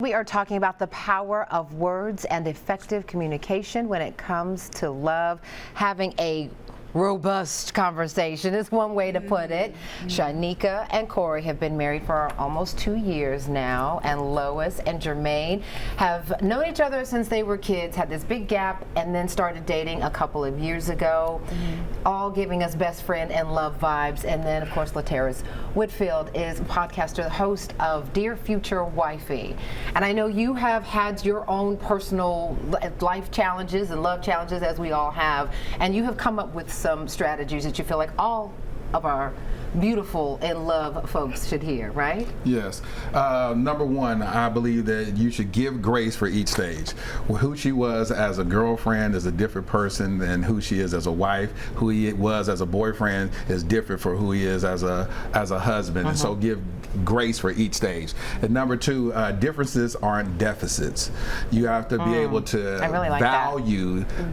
We are talking about the power of words and effective communication when it comes to love. Having a robust conversation is one way to put it. Shyneka and Correy have been married for almost 2 years now, and Lois and Jermyn have known each other since they were kids, had this big gap, and then started dating a couple of years ago, all giving us best friend and love vibes. And then, of course, Laterras Whitfield is a podcaster, the host of Dear Future Wifey. And I know you have had your own personal life challenges and love challenges, as we all have, and you have come up with some strategies that you feel like all of our beautiful and love folks should hear, right? Yes. Number one, I believe that you should give grace for each stage. Well, who she was as a girlfriend is a different person than who she is as a wife. Who he was as a boyfriend is different for who he is as a husband. And so give grace for each stage. And number two, differences aren't deficits. You have to be able to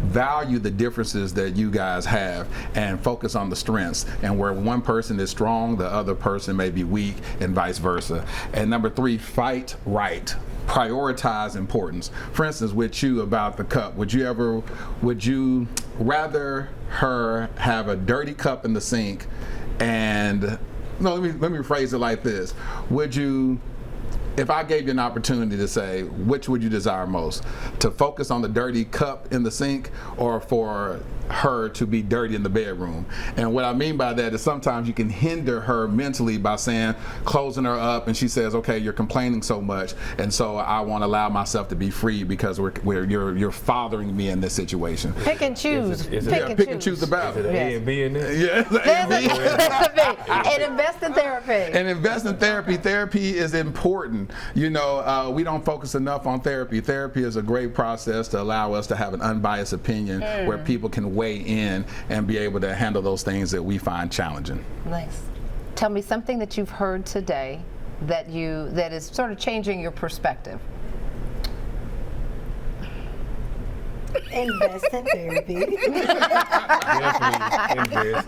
value the differences that you guys have and focus on the strengths. And where one person is strong, the other person may be weak, and vice versa. And number three, fight right. Prioritize importance. For instance, with you about the cup, would you rather her have a dirty cup in the sink and, no, let me phrase it like this. If I gave you an opportunity to say, which would you desire most? To focus on the dirty cup in the sink, or for her to be dirty in the bedroom? And what I mean by that is sometimes you can hinder her mentally by saying, closing her up, and she says, okay, you're complaining so much, and so I want to allow myself to be free because you're fathering me in this situation. Pick and choose. Pick and choose the battle. Is it A and B in there? Yes, and invest in therapy. And invest in therapy. Therapy is important. You know, we don't focus enough on therapy. Therapy is a great process to allow us to have an unbiased opinion where people can weigh in and be able to handle those things that we find challenging. Nice. Tell me something that you've heard today that is sort of changing your perspective. Invest in therapy.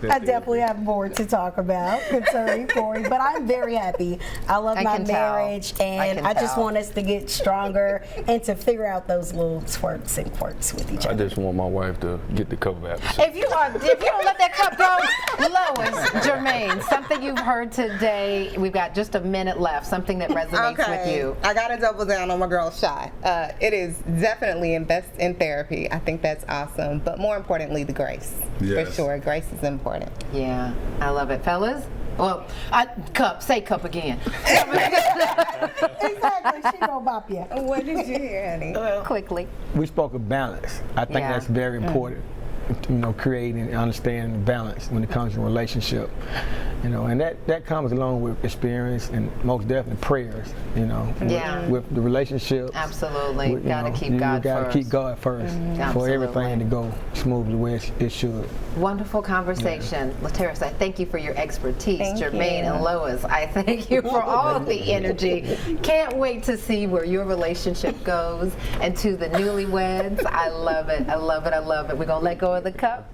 I definitely have more to talk about concerning Correy, but I'm very happy. I love my marriage, and I just want us to get stronger and to figure out those little twerks and quirks with each other. I just want my wife to get the cup out. If you don't let that cup go, Lois, Jermyn, something you've heard today. We've got just a minute left. Something that resonates with you. I got to double down on my girl Shy. It is definitely invest in therapy. I think that's awesome, but more importantly, the grace. Yes. For sure, grace is important. Yeah, I love it, fellas. Well, say cup again. Exactly, she gonna bop you. What did you hear, honey? Quickly. We spoke of balance. I think that's very important. You know, creating and understanding balance when it comes to a relationship. You know, and that comes along with experience and most definitely prayers. You know, with the relationship. Absolutely, gotta keep God first. You gotta keep God first for everything to go smoothly where it should. Wonderful conversation, Laterras. I thank you for your expertise. Jermyn and Lois, I thank you for all of the energy. Can't wait to see where your relationship goes. And to the newlyweds, I love it. I love it. I love it. We're gonna let go of the cup.